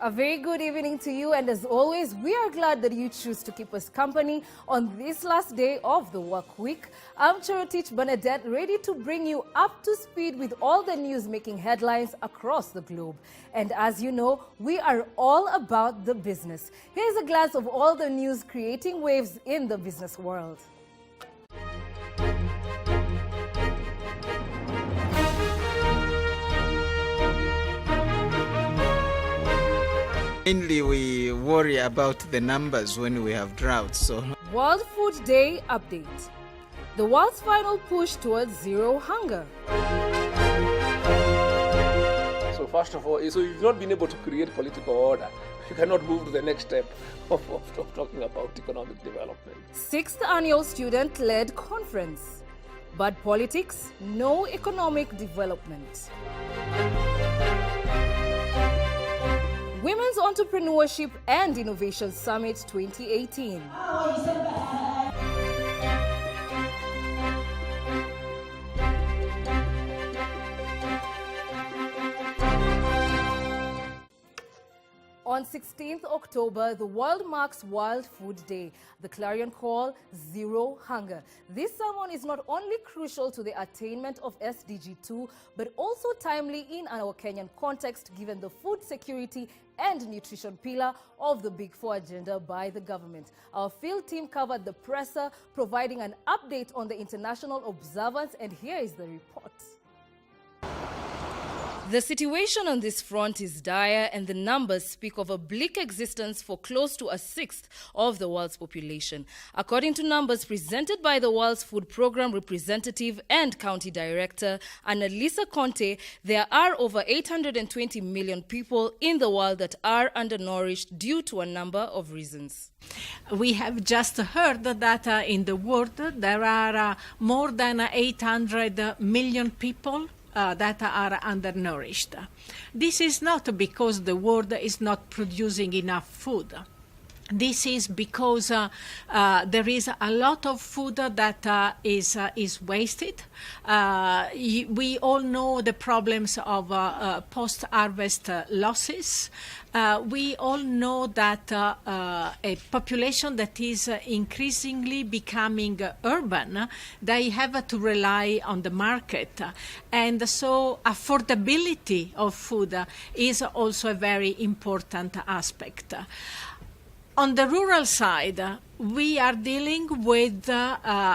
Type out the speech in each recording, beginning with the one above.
A very good evening to you, and as always, we are glad that you choose to keep us company on this last day of the work week. I'm Charotich Bernadette, ready to bring you up to speed with all the news making headlines across the globe. And as you know, we are all about the business. Here's a glance of all the news creating waves in the business world. Mainly, we worry about the numbers when we have droughts. World Food Day update. The world's final push towards zero hunger. So first of all, so you've not been able to create political order. You cannot move to the next step of talking about economic development. 6th Annual Student-Led Conference. But politics, no economic development. Women's Entrepreneurship and Innovation Summit 2018. On 16th October, the world marks World Food Day, the clarion call, Zero Hunger. This sermon is not only crucial to the attainment of SDG 2, but also timely in our Kenyan context, given the food security and nutrition pillar of the Big Four agenda by the government. Our field team covered the presser, providing an update on the international observance, and here is the report. The situation on this front is dire, and the numbers speak of a bleak existence for close to a sixth of the world's population. According to numbers presented by the World's Food Programme representative and county director, Annalisa Conte, there are over 820 million people in the world that are undernourished due to a number of reasons. We have just heard that in the world there are more than 800 million people that are undernourished. This is not because the world is not producing enough food. This is because there is a lot of food that is wasted. We all know the problems of post-harvest losses. We all know that a population that is increasingly becoming urban, they have to rely on the market. And so affordability of food is also a very important aspect. On the rural side, we are dealing with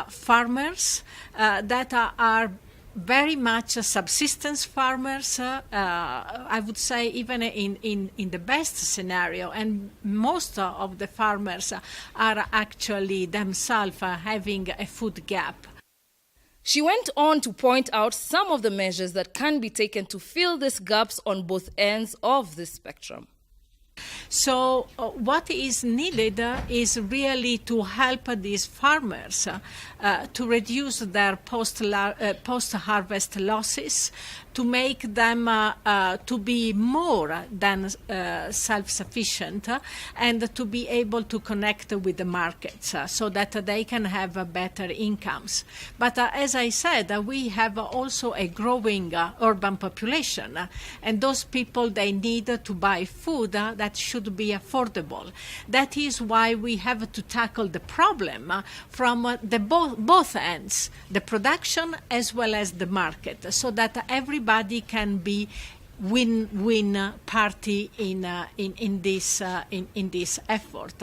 farmers that are very much subsistence farmers, I would say even in the best scenario, and most of the farmers are actually themselves having a food gap. She went on to point out some of the measures that can be taken to fill these gaps on both ends of the spectrum. So what is needed is really to help these farmers to reduce their post-harvest losses, to make them to be more than self-sufficient, and to be able to connect with the markets so that they can have better incomes. But as I said, we have also a growing urban population, and those people, they need to buy food that should be affordable. That is why we have to tackle the problem from both ends, the production as well as the market, so that everybody can be win-win party in this effort.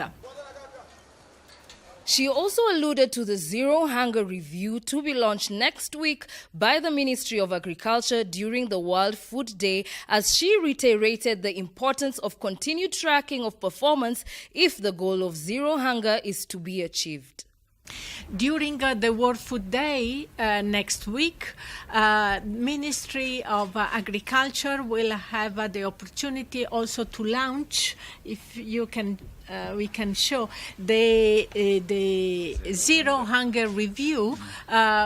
She also alluded to the Zero Hunger Review to be launched next week by the Ministry of Agriculture during the World Food Day, as she reiterated the importance of continued tracking of performance if the goal of zero hunger is to be achieved. During the World Food Day next week, Ministry of Agriculture will have the opportunity also to launch, if you can, we can show the Zero Hunger Review,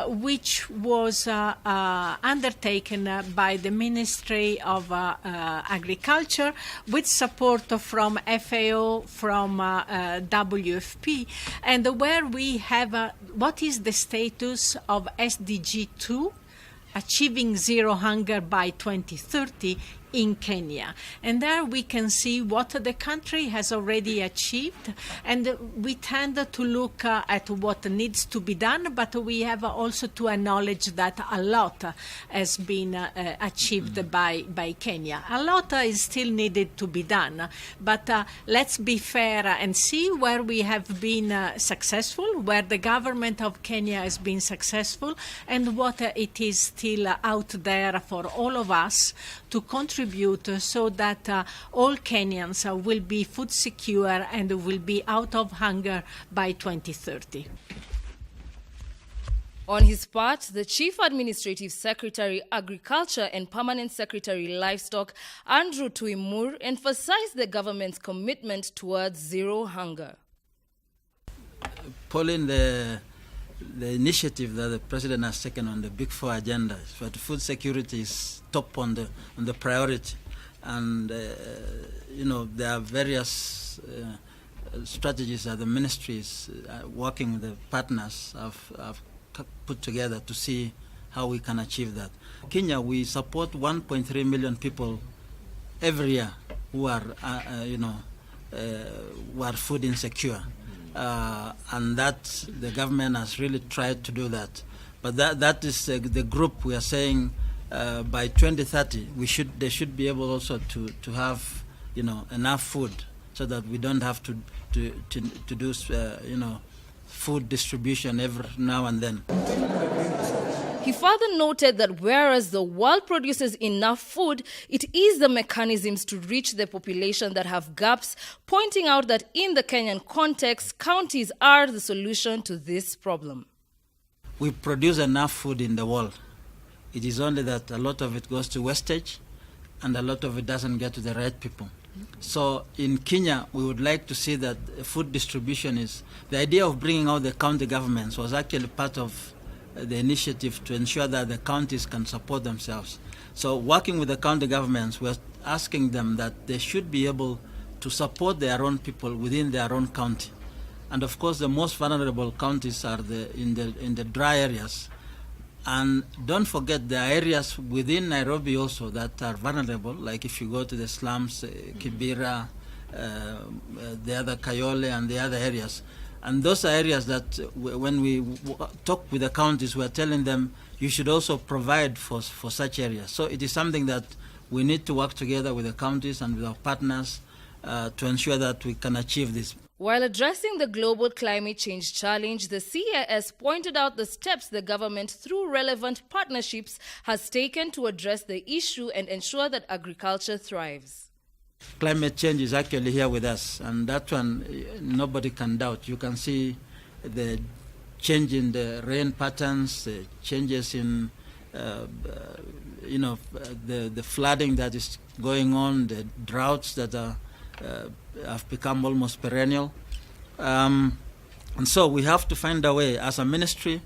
which was undertaken by the Ministry of Agriculture with support from FAO, from WFP, and where we have what is the status of SDG 2, achieving zero hunger by 2030 in Kenya. And there we can see what the country has already achieved, and we tend to look at what needs to be done, but we have also to acknowledge that a lot has been achieved by Kenya. A lot is still needed to be done, but let's be fair and see where we have been successful, where the government of Kenya has been successful, and what it is still out there for all of us to contribute so that all Kenyans will be food secure and will be out of hunger by 2030. On his part, the Chief Administrative Secretary, Agriculture and Permanent Secretary, Livestock, Andrew Tuimur, emphasized the government's commitment towards zero hunger. Pauline, the initiative that the president has taken on the Big Four agenda, but food security is top on the priority, and there are various strategies that the ministries working with the partners have put together to see how we can achieve that. Kenya, we support 1.3 million people every year who are food insecure. And that the government has really tried to do that. But that is the group we are saying by 2030 they should be able also to have enough food so that we don't have to do food distribution every now and then. He further noted that whereas the world produces enough food, it is the mechanisms to reach the population that have gaps, pointing out that in the Kenyan context, counties are the solution to this problem. We produce enough food in the world. It is only that a lot of it goes to wastage and a lot of it doesn't get to the right people. So in Kenya, we would like to see that food distribution is... The idea of bringing out the county governments was actually part of the initiative to ensure that the counties can support themselves. So working with the county governments, we're asking them that they should be able to support their own people within their own county. And of course, the most vulnerable counties are in the dry areas. And don't forget, there are areas within Nairobi also that are vulnerable, like if you go to the slums, Kibera, the other Kayole and the other areas. And those are areas that when we talk with the counties, we're telling them you should also provide for such areas. So it is something that we need to work together with the counties and with our partners to ensure that we can achieve this. While addressing the global climate change challenge, the CAS pointed out the steps the government, through relevant partnerships, has taken to address the issue and ensure that agriculture thrives. Climate change is actually here with us, and that one nobody can doubt. You can see the change in the rain patterns, the changes in the flooding that is going on, the droughts that have become almost perennial. And so we have to find a way. As a ministry,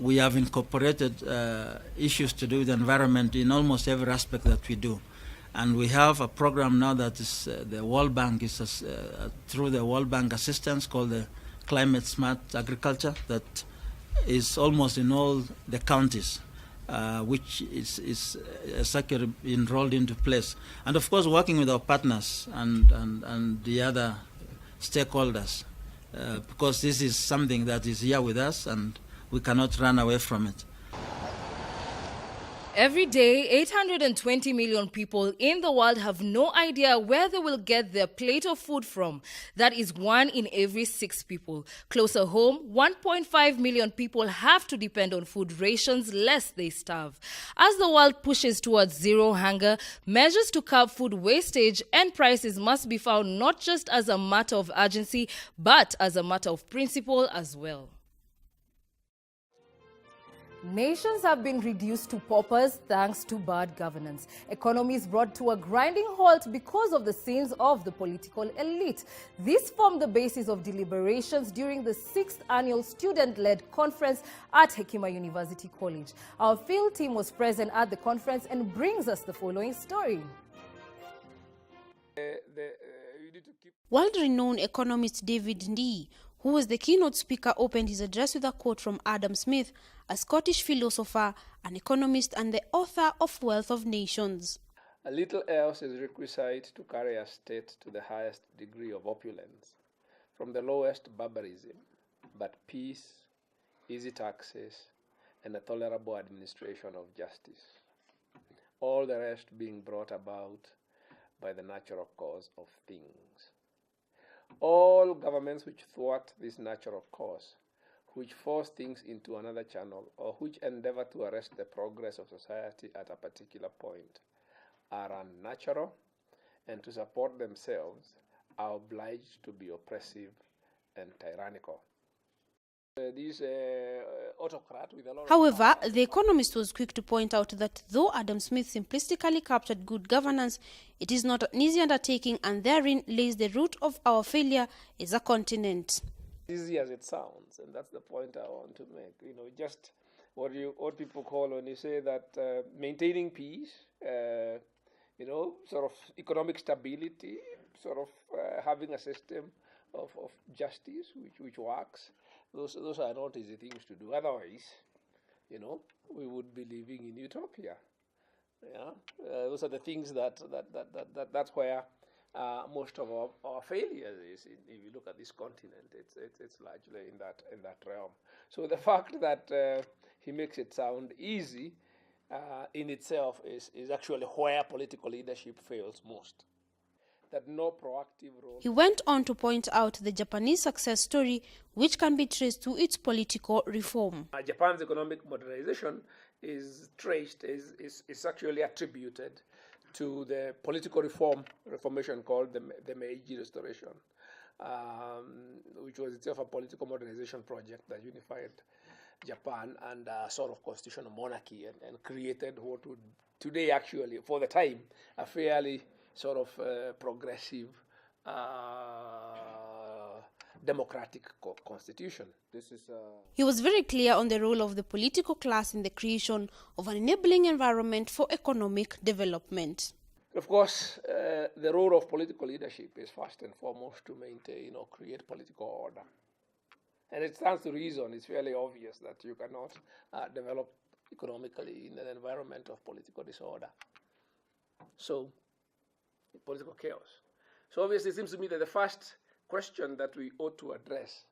we have incorporated issues to do with the environment in almost every aspect that we do. And we have a program now that is the World Bank is through the World Bank assistance called the Climate Smart Agriculture that is almost in all the counties, which is securely enrolled into place. And of course, working with our partners and the other stakeholders, because this is something that is here with us and we cannot run away from it. Every day, 820 million people in the world have no idea where they will get their plate of food from. That is 1 in every 6 people. Closer home, 1.5 million people have to depend on food rations lest they starve. As the world pushes towards zero hunger, measures to curb food wastage and prices must be found not just as a matter of urgency, but as a matter of principle as well. Nations have been reduced to paupers thanks to bad governance. Economies brought to a grinding halt because of the sins of the political elite. This formed the basis of deliberations during the 6th annual student-led conference at Hekima University College. Our field team was present at the conference and brings us the following story. World-renowned economist David Ndii, who was the keynote speaker, opened his address with a quote from Adam Smith, a Scottish philosopher, an economist, and the author of Wealth of Nations. A little else is requisite to carry a state to the highest degree of opulence, from the lowest barbarism, but peace, easy taxes, and a tolerable administration of justice, all the rest being brought about by the natural course of things. All governments which thwart this natural course, which force things into another channel, or which endeavor to arrest the progress of society at a particular point, are unnatural, and to support themselves are obliged to be oppressive and tyrannical. This autocrat with a lot However, the economist was quick to point out that though Adam Smith simplistically captured good governance, it is not an easy undertaking, and therein lays the root of our failure as a continent. easy as it sounds, and that's the point I want to make. You know, just what people call, when you say that maintaining peace, you know, sort of economic stability, sort of having a system of justice which works. Those are not easy things to do. Otherwise, you know, we would be living in utopia. Yeah, those are the things that's where most of our failures is. If you look at this continent, it's largely in that realm. So the fact that he makes it sound easy in itself is actually where political leadership fails most. That no proactive role. He went on to point out the Japanese success story, which can be traced to its political reform. Japan's economic modernization is actually attributed to the political reformation called the Meiji Restoration, which was itself a political modernization project that unified Japan and a sort of constitutional monarchy and created what would today actually, for the time, a fairly sort of progressive democratic constitution. He was very clear on the role of the political class in the creation of an enabling environment for economic development. Of course, the role of political leadership is first and foremost to maintain or create political order. And it stands to reason, it's fairly obvious that you cannot develop economically in an environment of political disorder. So, political chaos. So obviously it seems to me that the first question that we ought to address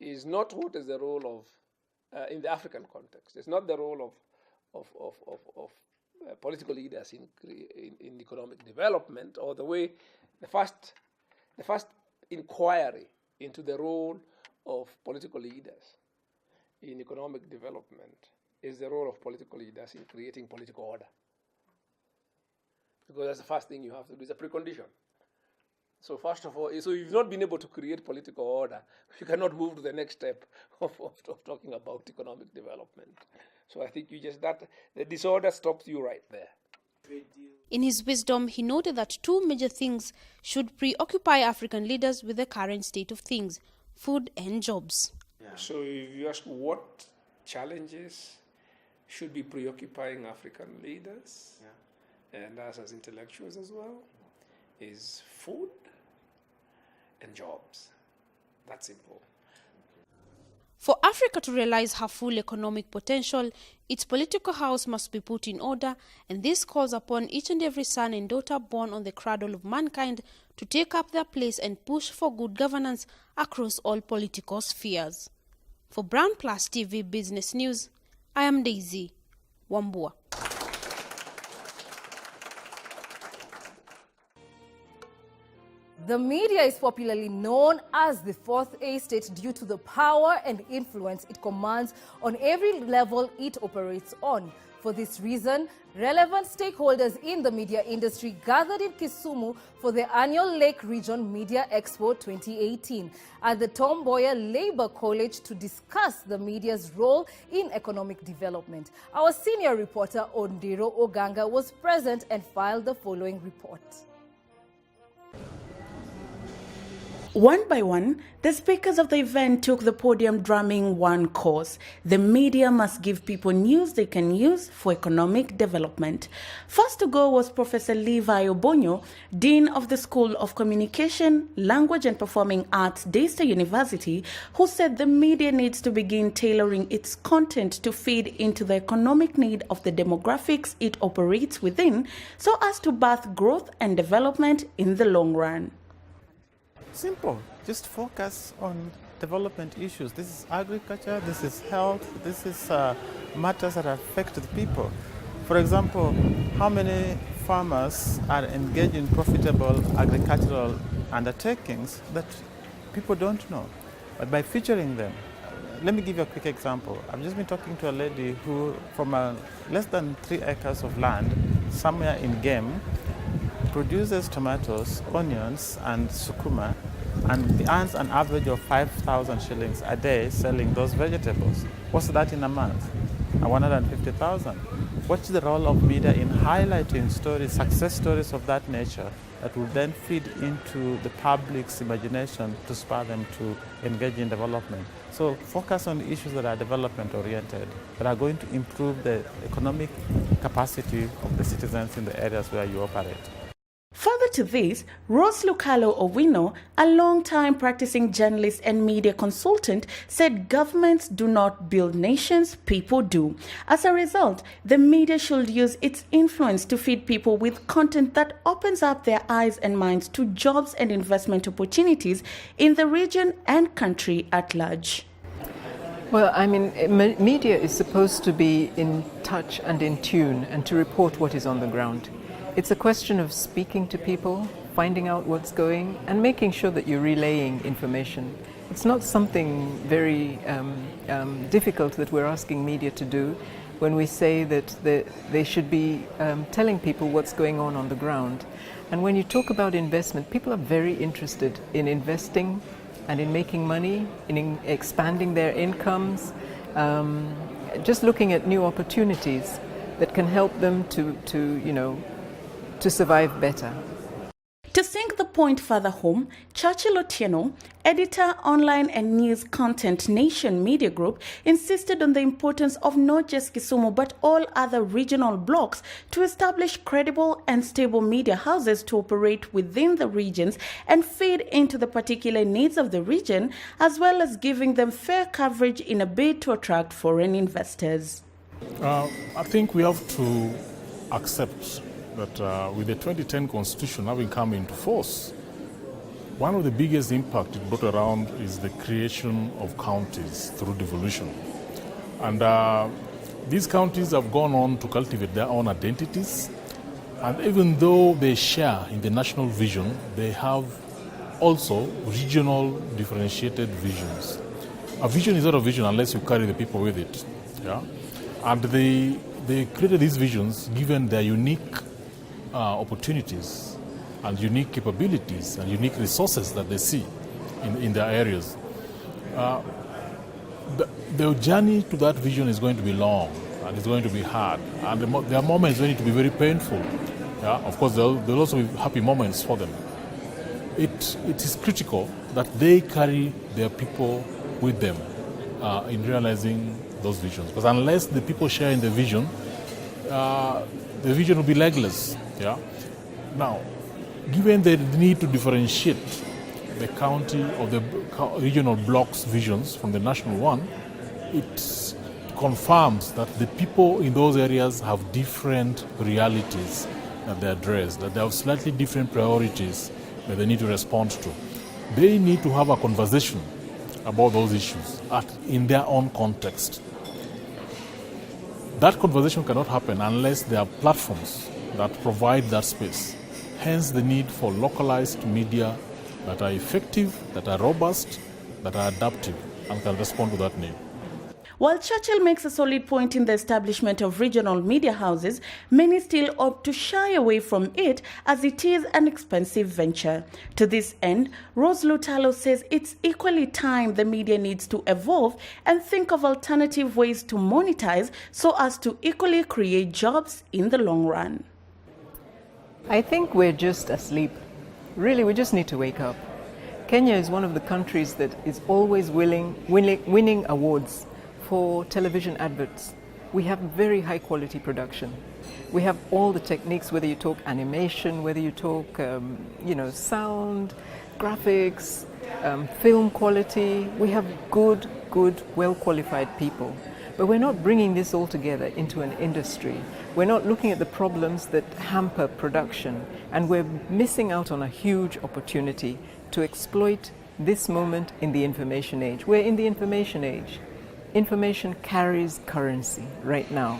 is not what is the role of, in the African context, it's not the role of political leaders in economic development, or the way, the first inquiry into the role of political leaders in economic development is the role of political leaders in creating political order. Because that's the first thing you have to do, it's a precondition. So first of all, so if you've not been able to create political order, you cannot move to the next step of talking about economic development. So I think the disorder stops you right there. In his wisdom, he noted that two major things should preoccupy African leaders with the current state of things: food and jobs. Yeah. So if you ask what challenges should be preoccupying African leaders, and us as intellectuals as well, is food and jobs. That's simple. For Africa to realize her full economic potential, its political house must be put in order, and this calls upon each and every son and daughter born on the cradle of mankind to take up their place and push for good governance across all political spheres. For BrandPlus TV Business News, I am Daisy Wambua. The media is popularly known as the fourth estate due to the power and influence it commands on every level it operates on. For this reason, relevant stakeholders in the media industry gathered in Kisumu for the annual Lake Region Media Expo 2018 at the Tom Mboya Labour College to discuss the media's role in economic development. Our senior reporter Ondiro Oganga was present and filed the following report. One by one, the speakers of the event took the podium drumming one course: the media must give people news they can use for economic development. First to go was Professor Levi Obonyo, Dean of the School of Communication, Language and Performing Arts, Daystar University, who said the media needs to begin tailoring its content to feed into the economic need of the demographics it operates within, so as to birth growth and development in the long run. Simple. Just focus on development issues. This is agriculture, this is health, this is matters that affect the people. For example, how many farmers are engaged in profitable agricultural undertakings that people don't know? But by featuring them, let me give you a quick example. I've just been talking to a lady who, from less than 3 acres of land, somewhere in Game, produces tomatoes, onions, and sukuma, and earns an average of 5,000 shillings a day selling those vegetables. What's that in a month? 150,000. What's the role of media in highlighting stories, success stories of that nature that will then feed into the public's imagination to spur them to engage in development? So focus on issues that are development oriented, that are going to improve the economic capacity of the citizens in the areas where you operate. Further to this, Rose Lucalo Owino, a long-time practicing journalist and media consultant, said governments do not build nations, people do. As a result, the media should use its influence to feed people with content that opens up their eyes and minds to jobs and investment opportunities in the region and country at large. Well, I mean, media is supposed to be in touch and in tune and to report what is on the ground. It's a question of speaking to people, finding out what's going, and making sure that you're relaying information. It's not something very difficult that we're asking media to do when we say that they should be telling people what's going on the ground. And when you talk about investment, people are very interested in investing and in making money, in expanding their incomes, just looking at new opportunities that can help them to survive better. To sink the point further home, Churchill Otieno, editor, online and news content Nation Media Group, insisted on the importance of not just Kisumu but all other regional blocks to establish credible and stable media houses to operate within the regions and feed into the particular needs of the region, as well as giving them fair coverage in a bid to attract foreign investors. I think we have to accept that with the 2010 Constitution having come into force, one of the biggest impact it brought around is the creation of counties through devolution. And these counties have gone on to cultivate their own identities, and even though they share in the national vision, they have also regional differentiated visions. A vision is not a vision unless you carry the people with it. Yeah? And they created these visions given their unique opportunities and unique capabilities and unique resources that they see in their areas. The journey to that vision is going to be long and it's going to be hard, and there are moments when it will be very painful. Yeah? Of course, there'll also be happy moments for them. It is critical that they carry their people with them in realizing those visions, because unless the people share in the vision will be legless. Yeah. Now, given the need to differentiate the county or the regional blocks visions from the national one, it confirms that the people in those areas have different realities that they address, that they have slightly different priorities that they need to respond to. They need to have a conversation about those issues in their own context. That conversation cannot happen unless there are platforms that provide that space. Hence the need for localized media that are effective, that are robust, that are adaptive, and can respond to that need. While Churchill makes a solid point in the establishment of regional media houses, many still opt to shy away from it as it is an expensive venture. To this end, Rose Lutalo says it's equally time the media needs to evolve and think of alternative ways to monetize so as to equally create jobs in the long run. I think we're just asleep. Really, we just need to wake up. Kenya is one of the countries that is always winning awards for television adverts. We have very high quality production. We have all the techniques, whether you talk animation, whether you talk sound, graphics, film quality. We have good, well-qualified people. But we're not bringing this all together into an industry. We're not looking at the problems that hamper production, and we're missing out on a huge opportunity to exploit this moment in the information age. We're in the information age. Information carries currency right now.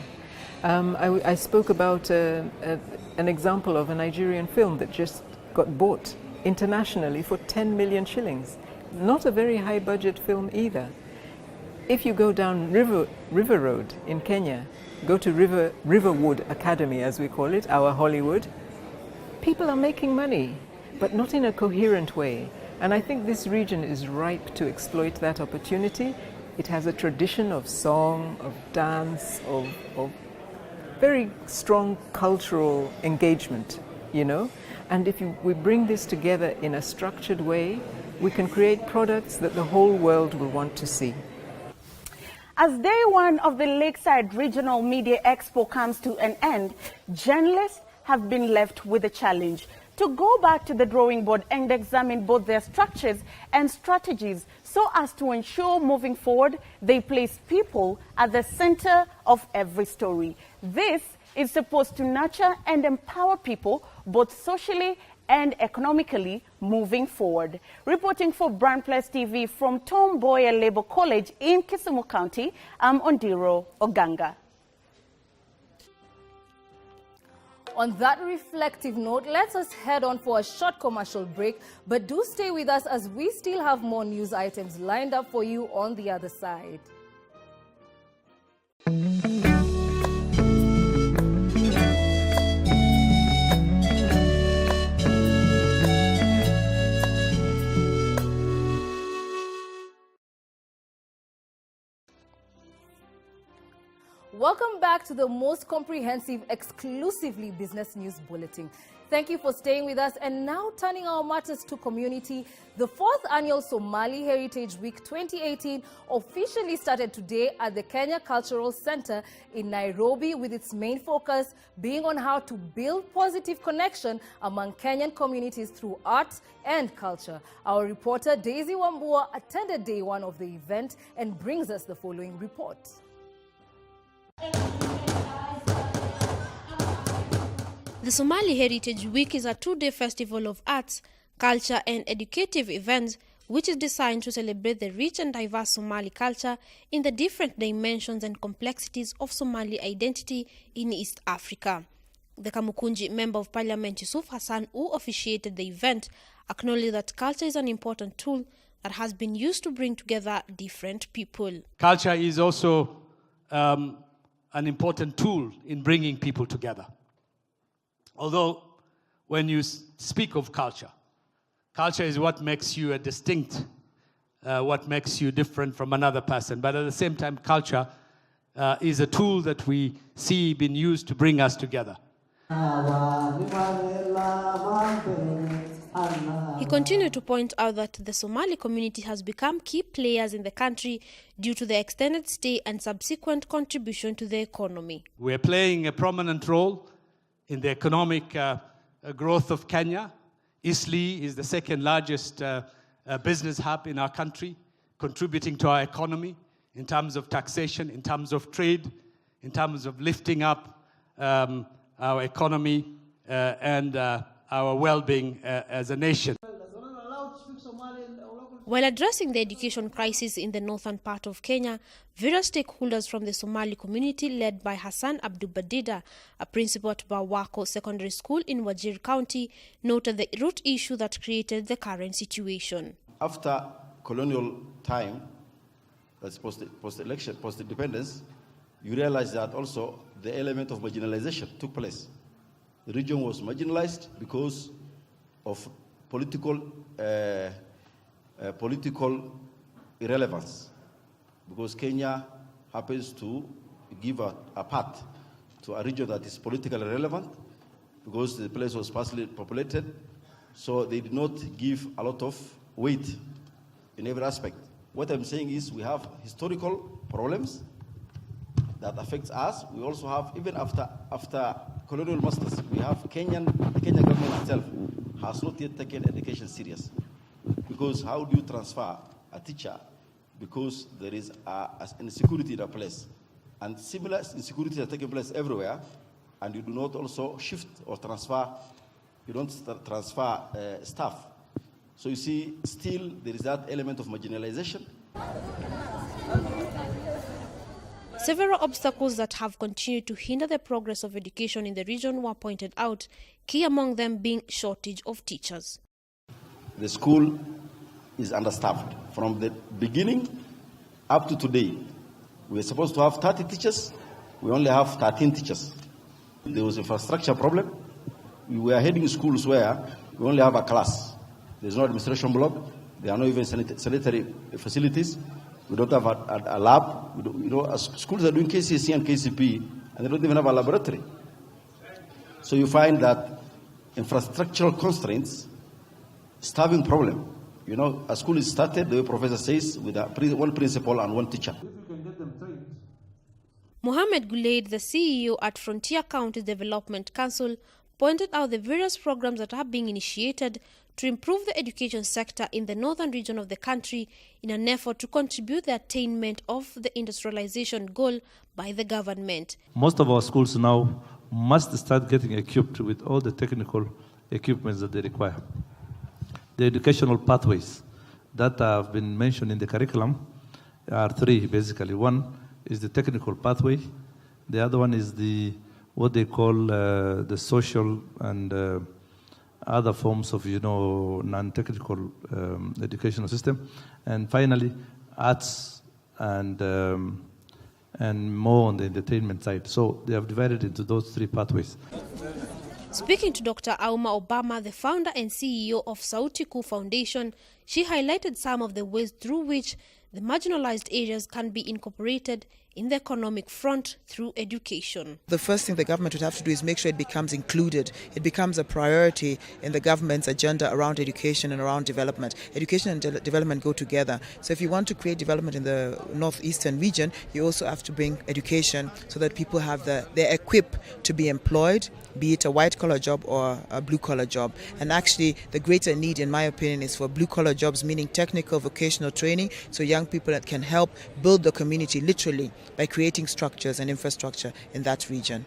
I spoke about an example of a Nigerian film that just got bought internationally for 10 million shillings. Not a very high budget film either. If you go down River Road in Kenya, go to Riverwood Academy, as we call it, our Hollywood, people are making money, but not in a coherent way. And I think this region is ripe to exploit that opportunity. It has a tradition of song, of dance, of very strong cultural engagement, And if we bring this together in a structured way, we can create products that the whole world will want to see. As day one of the Lakeside Regional Media Expo comes to an end, journalists have been left with a challenge to go back to the drawing board and examine both their structures and strategies so as to ensure moving forward they place people at the center of every story. This is supposed to nurture and empower people both socially and economically moving forward. Reporting for BrandPlus TV from Tom Mboya Labour College in Kisumu County, I'm Ondiro Oganga. On that reflective note, let us head on for a short commercial break, but do stay with us as we still have more news items lined up for you on the other side. Welcome back to the most comprehensive, exclusively business news bulletin. Thank you for staying with us. And now turning our matters to community, the 4th annual Somali Heritage Week 2018 officially started today at the Kenya Cultural Center in Nairobi, with its main focus being on how to build positive connection among Kenyan communities through art and culture. Our reporter Daisy Wambua attended day one of the event and brings us the following report. The Somali Heritage Week is a two-day festival of arts, culture and educative events which is designed to celebrate the rich and diverse Somali culture in the different dimensions and complexities of Somali identity in East Africa. The Kamukunji Member of Parliament Yusuf Hassan, who officiated the event, acknowledged that culture is an important tool that has been used to bring together different people. Culture is also an important tool in bringing people together. Although, when you speak of culture, culture is what makes you a distinct, what makes you different from another person. But at the same time, culture is a tool that we see being used to bring us together. He continued to point out that the Somali community has become key players in the country due to the extended stay and subsequent contribution to the economy. We are playing a prominent role in the economic growth of Kenya. Eastleigh is the second largest business hub in our country, contributing to our economy in terms of taxation, in terms of trade, in terms of lifting up our economy and our well-being as a nation. While addressing the education crisis in the northern part of Kenya, various stakeholders from the Somali community, led by Hassan Abdubadida, a principal at Bawako Secondary School in Wajir County, noted the root issue that created the current situation. After colonial time, that's post-election, post-independence, you realize that also the element of marginalization took place. The region was marginalized because of political irrelevance, because Kenya happens to give a path to a region that is politically relevant, because the place was sparsely populated, so they did not give a lot of weight in every aspect. What I'm saying is we have historical problems that affects us. We also have, even after colonial masters, we have the Kenyan government itself has not yet taken education serious. Because how do you transfer a teacher? Because there is an insecurity in a place. And similar insecurities are taking place everywhere, and you do not also shift or transfer, you don't transfer staff. So you see, still there is that element of marginalization. Several obstacles that have continued to hinder the progress of education in the region were pointed out, key among them being shortage of teachers. The school is understaffed. From the beginning up to today, we were supposed to have 30 teachers. We only have 13 teachers. There was infrastructure problem. We were heading schools where we only have a class. There's no administration block. There are no even sanitary facilities. We don't have a lab. Schools are doing KCSE and KCP, and they don't even have a laboratory. So you find that infrastructural constraints, starving problem. A school is started, the way professor says, with one principal and one teacher. Mohamed Gulaid, the CEO at Frontier County Development Council, pointed out the various programs that are being initiated to improve the education sector in the northern region of the country in an effort to contribute the attainment of the industrialization goal by the government. Most of our schools now must start getting equipped with all the technical equipments that they require. The educational pathways that have been mentioned in the curriculum are three, basically. One is the technical pathway. The other one is what they call the social and other forms of, non-technical educational system. And finally, arts and more on the entertainment side. So they have divided into those three pathways. Speaking to Dr. Auma Obama, the founder and CEO of Sauti Kuu Foundation, she highlighted some of the ways through which the marginalized areas can be incorporated in the economic front through education. The first thing the government would have to do is make sure it becomes included. It becomes a priority in the government's agenda around education and around development. Education and development go together. So if you want to create development in the northeastern region, you also have to bring education so that people have they're equipped to be employed, be it a white-collar job or a blue-collar job. And actually, the greater need, in my opinion, is for blue-collar jobs, meaning technical vocational training, so young people that can help build the community literally by creating structures and infrastructure in that region.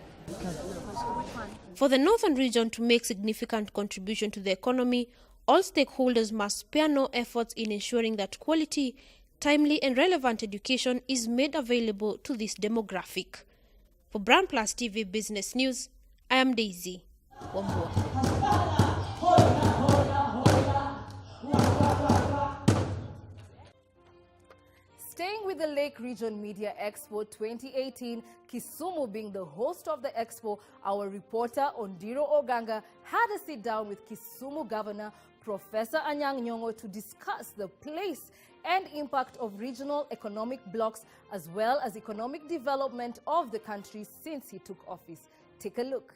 For the northern region to make significant contribution to the economy, all stakeholders must spare no efforts in ensuring that quality, timely and relevant education is made available to this demographic. For BrandPlus TV Business News, I am Daisy Wambua. Staying with the Lake Region Media Expo 2018, Kisumu being the host of the expo, our reporter Ondiro Oganga had a sit-down with Kisumu Governor Professor Anyang' Nyong'o to discuss the place and impact of regional economic blocks as well as economic development of the country since he took office. Take a look.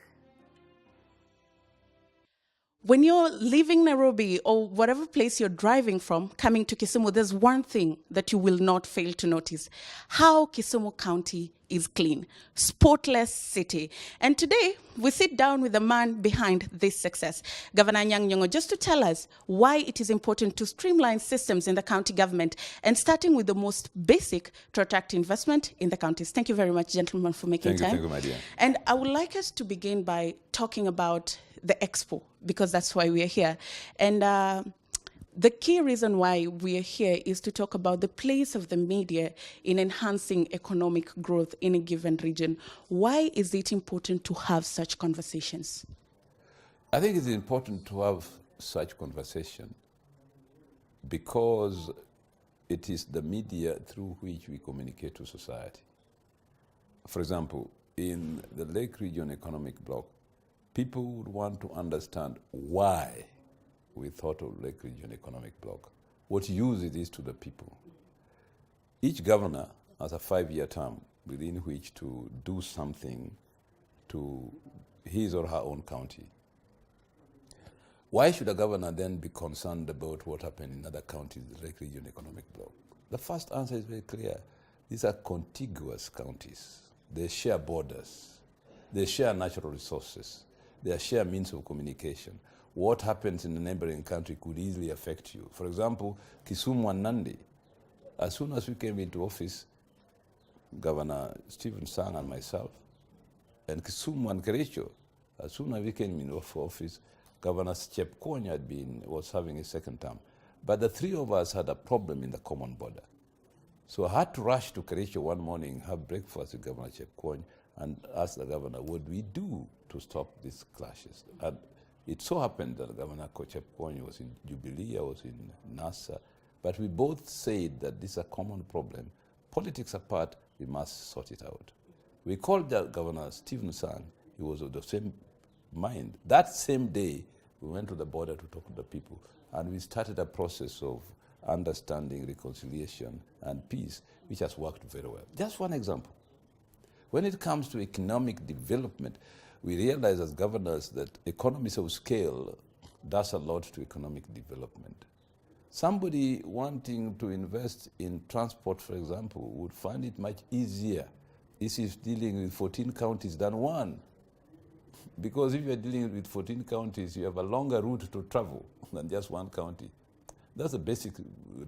When you're leaving Nairobi or whatever place you're driving from, coming to Kisumu, there's one thing that you will not fail to notice: how Kisumu County is clean, spotless city. And today, we sit down with the man behind this success, Governor Anyang' Nyong'o, just to tell us why it is important to streamline systems in the county government, and starting with the most basic, to attract investment in the counties. Thank you very much, gentlemen, for making time. Thank you, my dear. And I would like us to begin by talking about the expo, because that's why we are here. And the key reason why we are here is to talk about the place of the media in enhancing economic growth in a given region. Why is it important to have such conversations? I think it's important to have such conversation because it is the media through which we communicate to society. For example, in the Lake Region Economic Bloc, people would want to understand why we thought of Lake Region Economic Bloc, what use it is to the people. Each governor has a 5-year term within which to do something to his or her own county. Why should a governor then be concerned about what happened in other counties, the Lake Region Economic Bloc? The first answer is very clear. These are contiguous counties. They share borders. They share natural resources. They share means of communication. What happens in a neighboring country could easily affect you. For example, Kisumu and Nandi. As soon as we came into office, Governor Stephen Sang and myself, and Kisumu and Kericho, as soon as we came into office, Governor Chepkwony was having his second term. But the three of us had a problem in the common border. So I had to rush to Kericho one morning, have breakfast with Governor Chepkwony, and ask the governor, what do we do to stop these clashes? And it so happened that Governor Chepkwony was in Jubilee, I was in NASA, but we both said that this is a common problem. Politics apart, we must sort it out. We called Governor Stephen Sang. He was of the same mind. That same day, we went to the border to talk to the people, and we started a process of understanding, reconciliation, and peace, which has worked very well. Just one example. When it comes to economic development, we realize as governors that economies of scale does a lot to economic development. Somebody wanting to invest in transport, for example, would find it much easier if he's dealing with 14 counties than one. Because if you're dealing with 14 counties, you have a longer route to travel than just one county. That's a basic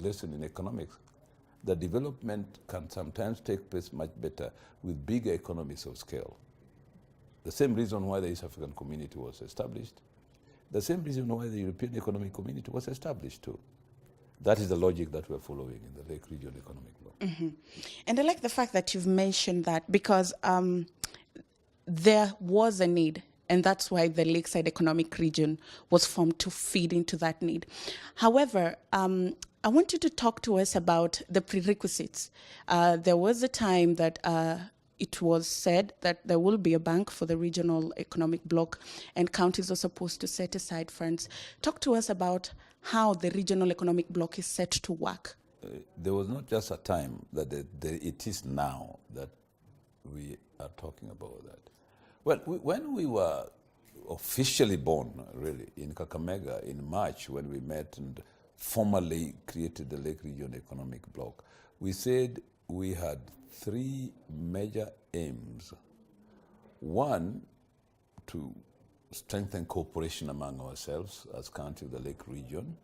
lesson in economics. The development can sometimes take place much better with bigger economies of scale. The same reason why the East African Community was established, the same reason why the European Economic Community was established too. That is the logic that we're following in the Lake Region Economic Bloc. Mm-hmm. And I like the fact that you've mentioned that because there was a need, and that's why the Lakeside Economic Region was formed to feed into that need. However, I want you to talk to us about the prerequisites. There was a time that it was said that there will be a bank for the regional economic bloc and counties are supposed to set aside funds. Talk to us about how the regional economic bloc is set to work. There was not just a time that it is now that we are talking about that. Well, when we were officially born, really, in Kakamega in March, when we met and formally created the Lake Region Economic Bloc, we said we had three major aims. One, to strengthen cooperation among ourselves as country of the Lake region,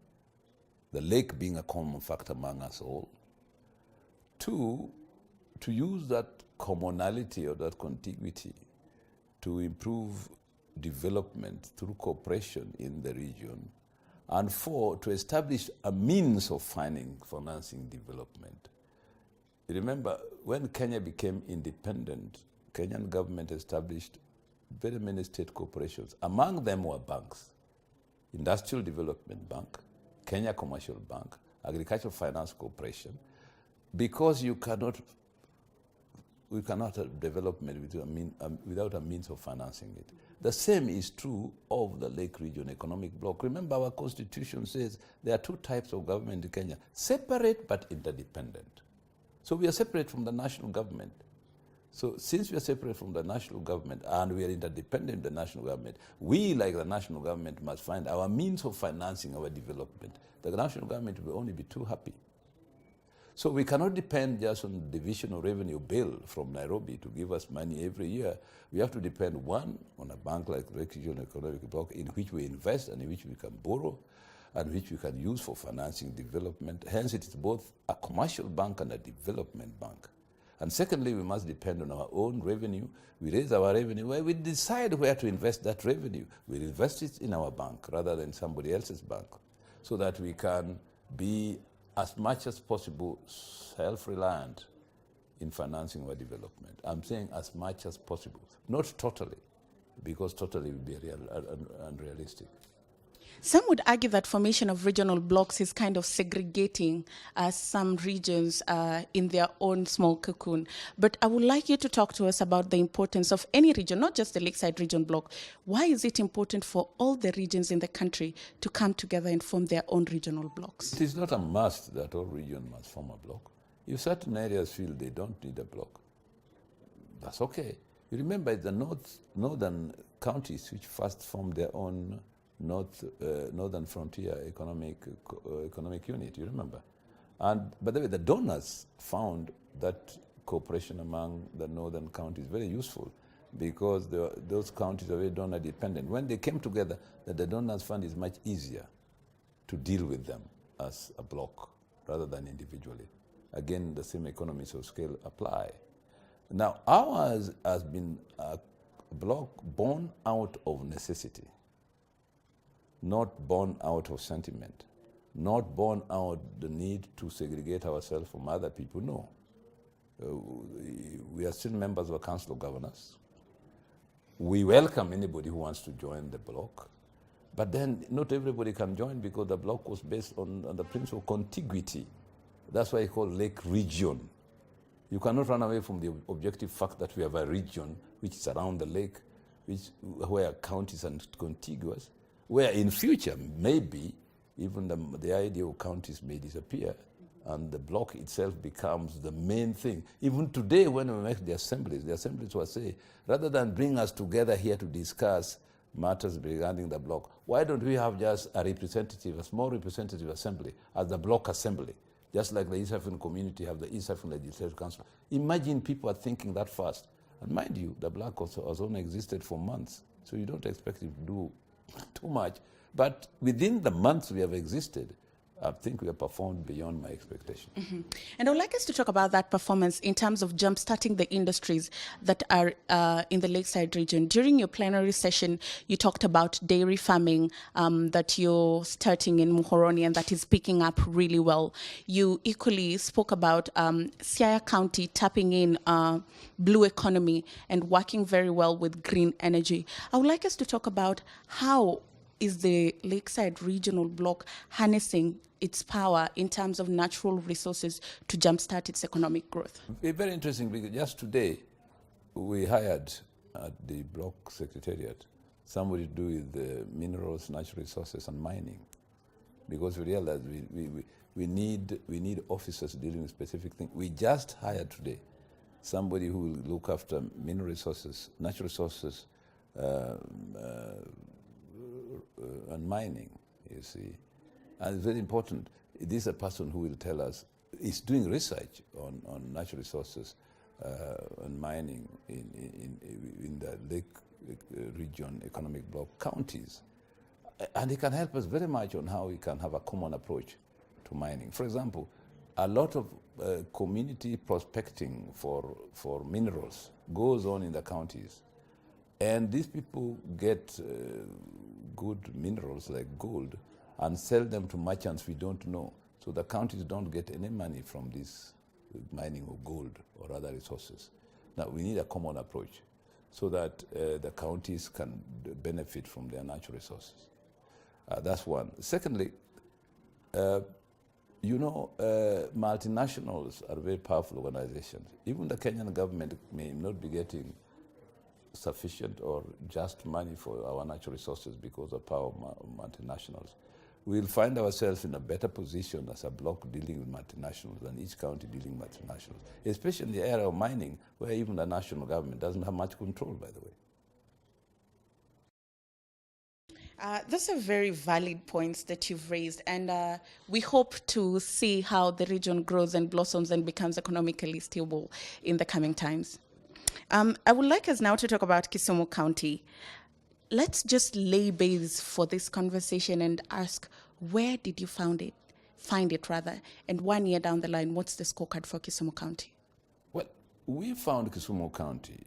the lake being a common factor among us all. Two, to use that commonality or that contiguity to improve development through cooperation in the region. And four, to establish a means of financing development. Remember, when Kenya became independent, Kenyan government established very many state corporations. Among them were banks. Industrial Development Bank, Kenya Commercial Bank, Agricultural Finance Corporation, because we cannot have development without a means of financing it. The same is true of the Lake Region Economic Bloc. Remember, our constitution says there are two types of government in Kenya, separate but interdependent. So we are separate from the national government. So since we are separate from the national government and we are interdependent of the national government, we, like the national government, must find our means of financing our development. The national government will only be too happy. So we cannot depend just on the division of revenue bill from Nairobi to give us money every year. We have to depend, one, on a bank like the Lake Region Economic Bloc in which we invest and in which we can borrow and which we can use for financing development. Hence, it is both a commercial bank and a development bank. And secondly, we must depend on our own revenue. We raise our revenue. Where we decide where to invest that revenue. We invest it in our bank rather than somebody else's bank, so that we can be as much as possible self-reliant in financing our development. I'm saying as much as possible, not totally, because totally would be unrealistic. Some would argue that formation of regional blocks is kind of segregating some regions in their own small cocoon. But I would like you to talk to us about the importance of any region, not just the Lakeside Region Bloc. Why is it important for all the regions in the country to come together and form their own regional blocks? It is not a must that all regions must form a bloc. If certain areas feel they don't need a bloc, that's okay. You remember, it's the northern counties which first formed their own Northern Frontier Economic Unit, you remember? And by the way, the donors found that cooperation among the northern counties very useful because those counties are very donor dependent. When they came together, the donors fund is much easier to deal with them as a block rather than individually. Again, the same economies of scale apply. Now, ours has been a block born out of necessity, not born out of sentiment, not born out the need to segregate ourselves from other people, no. We are still members of a council of governors. We welcome anybody who wants to join the bloc, but then not everybody can join because the bloc was based on the principle of contiguity. That's why it's called Lake Region. You cannot run away from the objective fact that we have a region which is around the lake, where counties are contiguous, where in future, maybe, even the idea of counties may disappear, and the bloc itself becomes the main thing. Even today, when we make the assemblies will say, rather than bring us together here to discuss matters regarding the bloc, why don't we have just a small representative assembly as the bloc assembly? Just like the East African community have the East African Legislative Council. Imagine people are thinking that fast. And mind you, the bloc has only existed for months, so you don't expect it to do too much. But within the months we have existed, I think we have performed beyond my expectation. Mm-hmm. And I would like us to talk about that performance in terms of jump-starting the industries that are in the Lakeside region. During your plenary session, you talked about dairy farming that you're starting in Muhoroni and that is picking up really well. You equally spoke about Siaya County tapping in blue economy and working very well with green energy. I would like us to talk about how is the Lakeside Regional Bloc harnessing its power in terms of natural resources to jumpstart its economic growth? It's very interesting because just today we hired at the bloc secretariat somebody to do with the minerals, natural resources and mining, because we realized we need officers dealing with specific things. We just hired today somebody who will look after mineral resources, natural resources, and mining, you see. And it's very important. This is a person who will tell us, is doing research on natural resources and mining in the Lake Region Economic Bloc counties. And he can help us very much on how we can have a common approach to mining. For example, a lot of community prospecting for minerals goes on in the counties. And these people get good minerals like gold and sell them to merchants we don't know. So the counties don't get any money from this mining of gold or other resources. Now we need a common approach so that the counties can benefit from their natural resources. That's one. Secondly, multinationals are very powerful organizations. Even the Kenyan government may not be getting sufficient or just money for our natural resources because of power of multinationals. We'll find ourselves in a better position as a bloc dealing with multinationals than each county dealing with multinationals, especially in the area of mining, where even the national government doesn't have much control, by the way. Those are very valid points that you've raised, and we hope to see how the region grows and blossoms and becomes economically stable in the coming times. I would like us now to talk about Kisumu County. Let's just lay base for this conversation and ask, where did you find it, and 1 year down the line, what's the scorecard for Kisumu County? Well, we found Kisumu County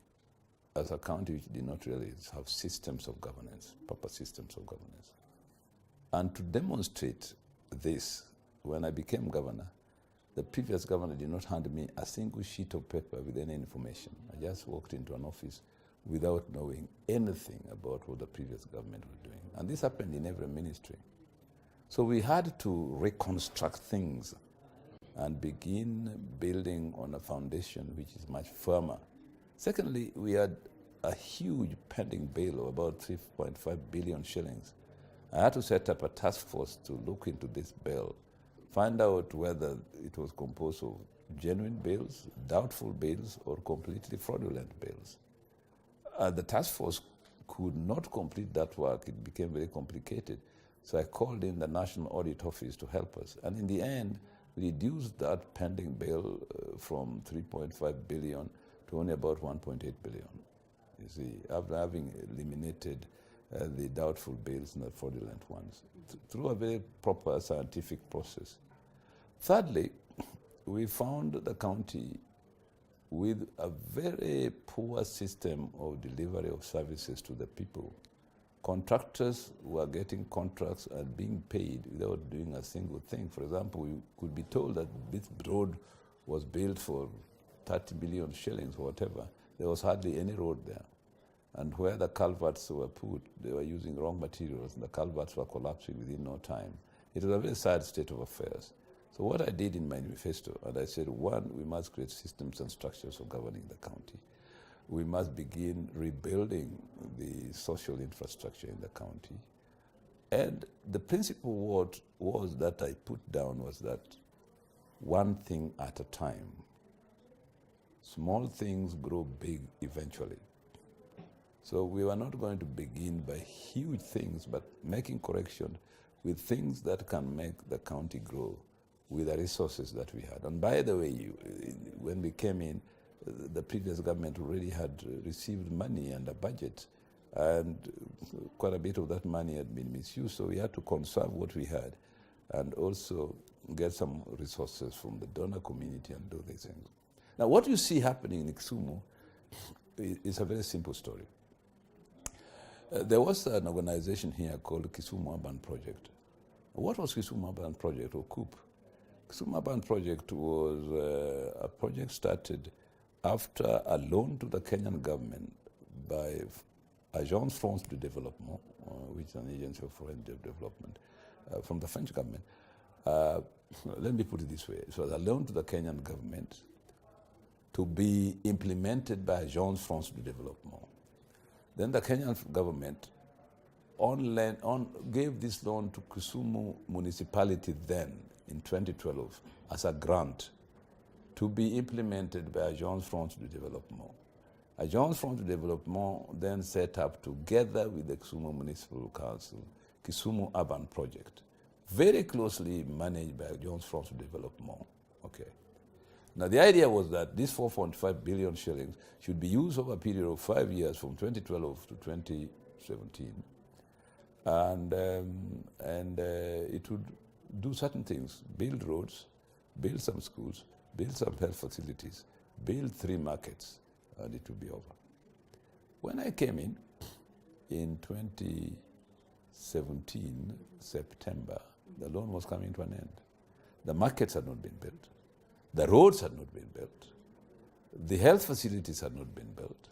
as a county which did not really have systems of governance, proper systems of governance. And to demonstrate this, when I became governor, the previous governor did not hand me a single sheet of paper with any information. I just walked into an office without knowing anything about what the previous government was doing. And this happened in every ministry. So we had to reconstruct things and begin building on a foundation which is much firmer. Secondly, we had a huge pending bill of about 3.5 billion shillings. I had to set up a task force to look into this bill, find out whether it was composed of genuine bills, doubtful bills, or completely fraudulent bills. The task force could not complete that work. It became very complicated. So I called in the National Audit Office to help us. And in the end, we reduced that pending bill from 3.5 billion to only about 1.8 billion. You see, after having eliminated the doubtful bills and the fraudulent ones through a very proper scientific process. Thirdly, we found the county with a very poor system of delivery of services to the people. Contractors were getting contracts and being paid without doing a single thing. For example, we could be told that this road was built for 30 billion shillings or whatever. There was hardly any road there. And where the culverts were put, they were using wrong materials, and the culverts were collapsing within no time. It was a very sad state of affairs. So what I did in my manifesto, and I said, one, we must create systems and structures for governing the county. We must begin rebuilding the social infrastructure in the county. And the principal word was that I put down was that one thing at a time. Small things grow big eventually. So we were not going to begin by huge things, but making correction with things that can make the county grow with the resources that we had. And by the way, when we came in, the previous government already had received money and a budget, and quite a bit of that money had been misused, so we had to conserve what we had and also get some resources from the donor community and do these things. Now, what you see happening in Kisumu is a very simple story. There was an organization here called Kisumu Urban Project. What was Kisumu Urban Project, or KUP? Kisumu Urban Project was a project started after a loan to the Kenyan government by Agence France de Développement, which is an agency of foreign development, from the French government. Let me put it this way. It was a loan to the Kenyan government to be implemented by Agence France de Développement. Then the Kenyan government gave this loan to Kisumu municipality then in 2012 as a grant to be implemented by Agence France de Développement. Agence France de Développement then set up, together with the Kisumu Municipal Council, Kisumu Urban Project, very closely managed by Agence France de Développement. Okay. Now, the idea was that this 4.5 billion shillings should be used over a period of 5 years from 2012 to 2017. And it would do certain things, build roads, build some schools, build some health facilities, build 3 markets, and it would be over. When I came in 2017, September, the loan was coming to an end. The markets had not been built. The roads had not been built. The health facilities had not been built.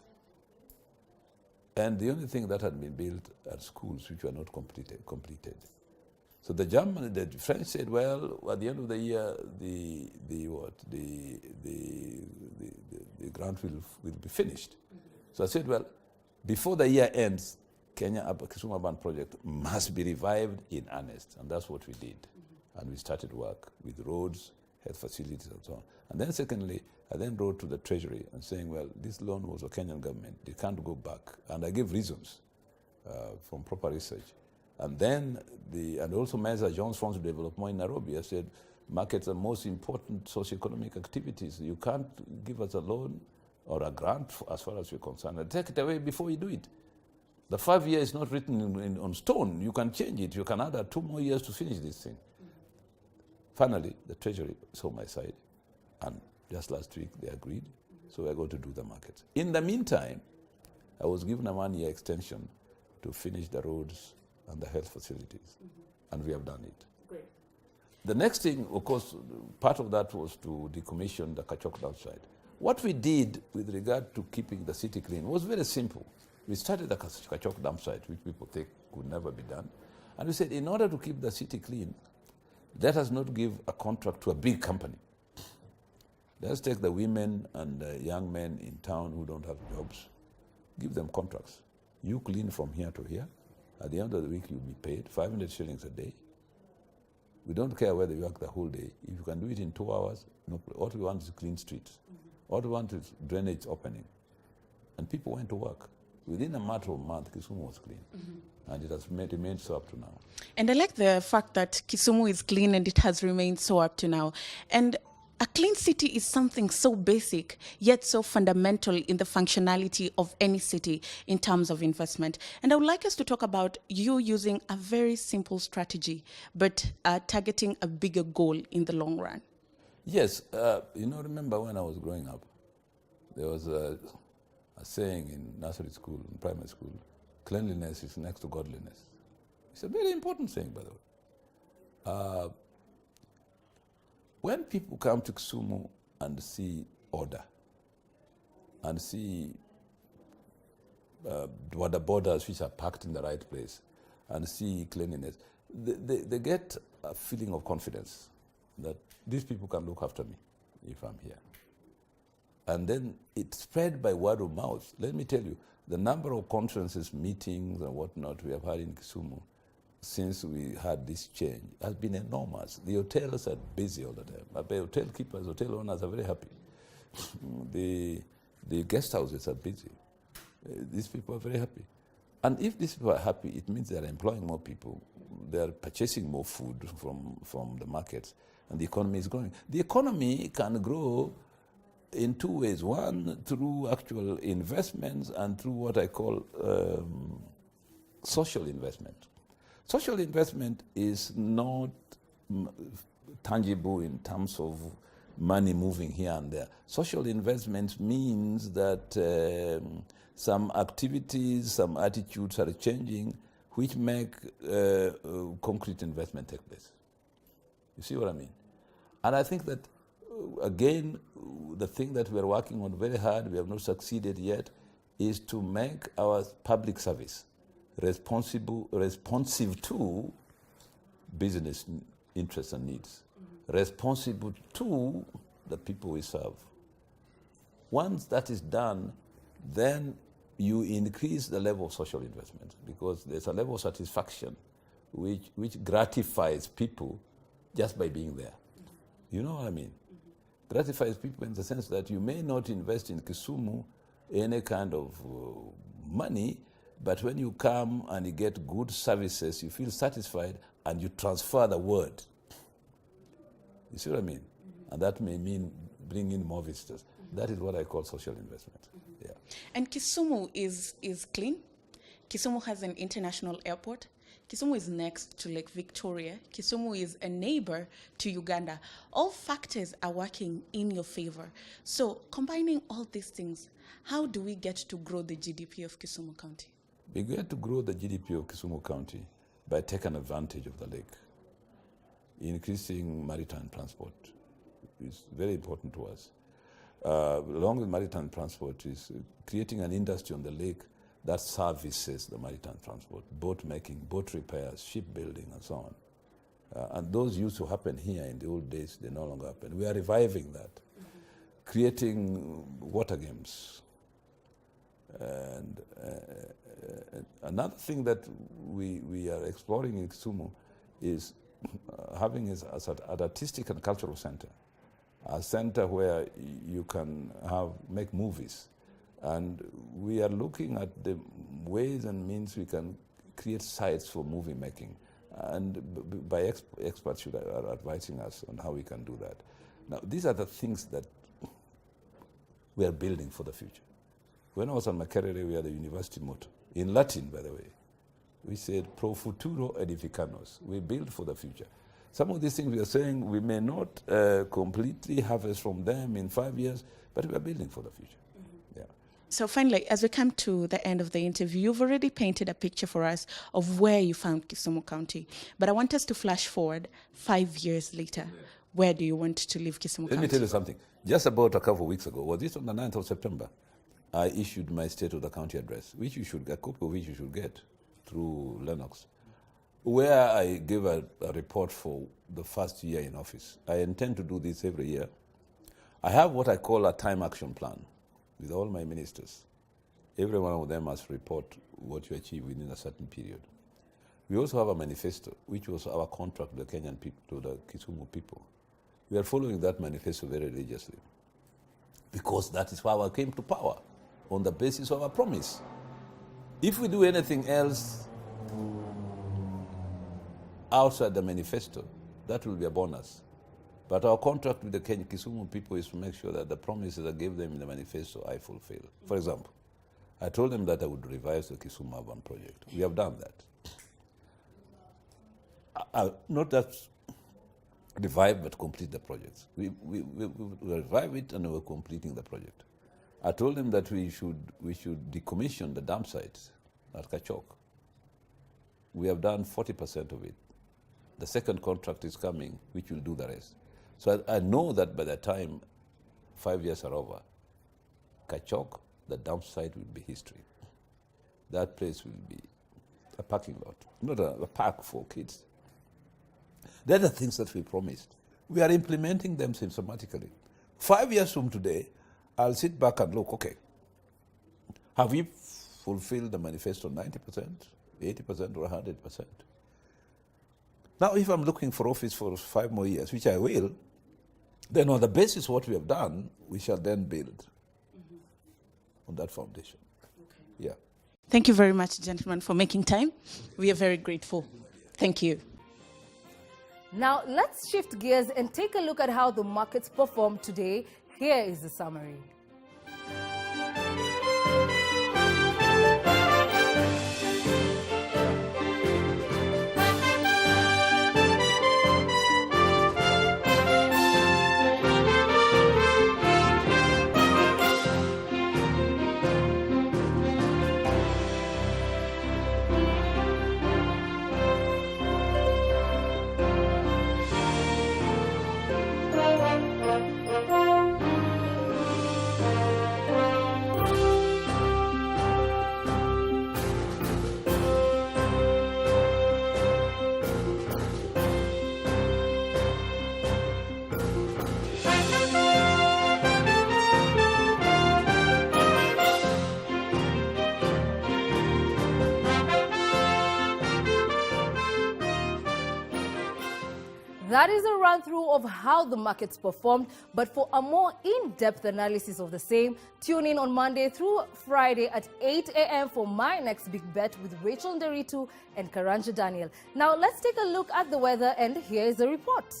And the only thing that had been built are schools which were not completed. So the French said, well, at the end of the year, the grant will be finished. So I said, well, before the year ends, Kisumu Urban Project must be revived in earnest. And that's what we did. And we started work with roads, health facilities, and so on. And then secondly, I then wrote to the Treasury and saying, well, this loan was a Kenyan government. They can't go back. And I gave reasons from proper research. And then, and also Meza Agence France de Développement in Nairobi, I said, markets are most important socio-economic activities. You can't give us a loan or a grant as far as you're concerned. And take it away before you do it. The 5 years is not written on stone. You can change it. You can add 2 more years to finish this thing. Finally, the Treasury saw my side, and just last week they agreed, so we're going to do the markets. In the meantime, I was given a 1-year extension to finish the roads and the health facilities, and we have done it. Great. The next thing, of course, part of that was to decommission the Kachok Dam site. What we did with regard to keeping the city clean was very simple. We started the Kachok Dam site, which people think could never be done, and we said, in order to keep the city clean, let us not give a contract to a big company. Let's take the women and the young men in town who don't have jobs, give them contracts. You clean from here to here. At the end of the week, you'll be paid 500 shillings a day. We don't care whether you work the whole day. If you can do it in 2 hours, no problem. What we want is clean streets. What we want is drainage opening. And people went to work. Within a matter of a month, Kisumu was clean. And it has remained so up to now. And I like the fact that Kisumu is clean and it has remained so up to now. And a clean city is something so basic, yet so fundamental in the functionality of any city in terms of investment. And I would like us to talk about you using a very simple strategy, but targeting a bigger goal in the long run. Yes, remember when I was growing up, there was a saying in nursery school, in primary school, cleanliness is next to godliness. It's a very important saying, by the way. When people come to Kisumu and see order, and see the borders which are packed in the right place, and see cleanliness, they get a feeling of confidence that these people can look after me if I'm here. And then it's spread by word of mouth. Let me tell you, the number of conferences, meetings, and whatnot we have had in Kisumu since we had this change has been enormous. The hotels are busy all the time. The hotel keepers, hotel owners are very happy. The guest houses are busy. These people are very happy. And if these people are happy, it means they are employing more people. They are purchasing more food from the markets, and the economy is growing. The economy can grow in two ways. One, through actual investments, and through what I call social investment. Social investment is not tangible in terms of money moving here and there. Social investment means that some activities, some attitudes are changing, which make concrete investment take place. You see what I mean? And I think that, again, the thing that we are working on very hard, we have not succeeded yet, is to make our public service responsive to business interests and needs, responsible to the people we serve. Once that is done, then you increase the level of social investment, because there's a level of satisfaction which gratifies people just by being there. You know what I mean? Gratifies people in the sense that you may not invest in Kisumu any kind of money, but when you come and you get good services, you feel satisfied and you transfer the word. You see what I mean? And that may mean bringing more visitors. That is what I call social investment. Yeah. And Kisumu is clean. Kisumu has an international airport. Kisumu is next to Lake Victoria. Kisumu is a neighbor to Uganda. All factors are working in your favor. So combining all these things, how do we get to grow the GDP of Kisumu County? We get to grow the GDP of Kisumu County by taking advantage of the lake. Increasing maritime transport is very important to us. Along with maritime transport is creating an industry on the lake that services the maritime transport, boat making, boat repairs, shipbuilding, and so on. And those used to happen here in the old days, they no longer happen. We are reviving that. Creating water games. And another thing that we are exploring in Kisumu is having as an artistic and cultural center, a center where you can make movies. And we are looking at the ways and means we can create sites for movie making. And by experts who are advising us on how we can do that. Now, these are the things that we are building for the future. When I was on Makerere, we had a university motto. In Latin, by the way, we said, pro futuro edificanos. We build for the future. Some of these things we are saying, we may not completely harvest from them in 5 years, but we are building for the future. Yeah. So finally, as we come to the end of the interview, you've already painted a picture for us of where you found Kisumu County. But I want us to flash forward 5 years later. Yeah. Where do you want to leave Kisumu County? Let me tell you something. Just about a couple of weeks ago, was this on the 9th of September, I issued my State of the County address, which you should get, a copy of which you should get through Lennox, where I gave a report for the first year in office. I intend to do this every year. I have what I call a time action plan with all my ministers. Every one of them must report what you achieve within a certain period. We also have a manifesto, which was our contract to the Kenyan people, to the Kisumu people. We are following that manifesto very religiously, because that is how I came to power, on the basis of a promise. If we do anything else outside the manifesto, that will be a bonus. But our contract with the Kisumu people is to make sure that the promises I gave them in the manifesto I fulfill. For example, I told them that I would revise the Kisumu Urban Project. We have done that. Not that revive, but complete the project. We revive it and we're completing the project. I told them that we should decommission the dump sites at Kachok. We have done 40% of it. The second contract is coming, which will do the rest. So I know that by the time 5 years are over, Kachok, the dump site, will be history. That place will be a parking lot, not a park for kids. They're the things that we promised. We are implementing them systematically. 5 years from today, I'll sit back and look, okay, have we fulfilled the manifesto 90%, 80%, or 100%? Now, if I'm looking for office for 5 more years, which I will, then on the basis of what we have done, we shall then build on that foundation. Okay. Yeah. Thank you very much, gentlemen, for making time. We are very grateful. Thank you. Now, let's shift gears and take a look at how the markets performed today. Here is the summary. That is a run-through of how the markets performed, but for a more in-depth analysis of the same, tune in on Monday through Friday at 8 a.m. for My Next Big Bet with Rachel Nderitu and Karanja Daniel. Now let's take a look at the weather, and here is the report.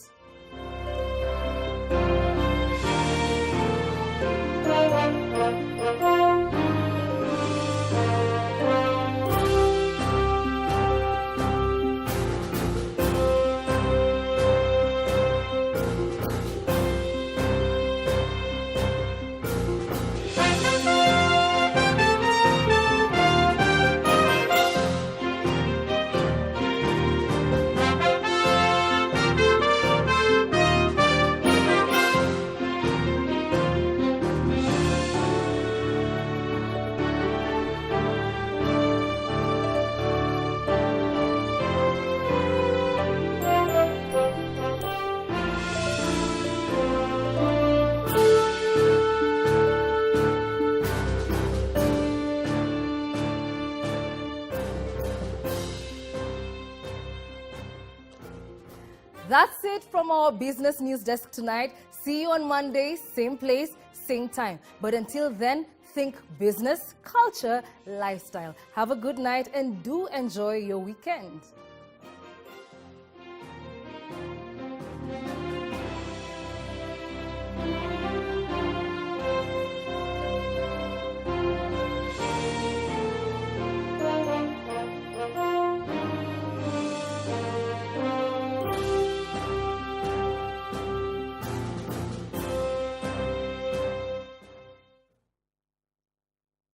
That's it from our business news desk tonight. See you on Monday, same place, same time. But until then, think business, culture, lifestyle. Have a good night and do enjoy your weekend.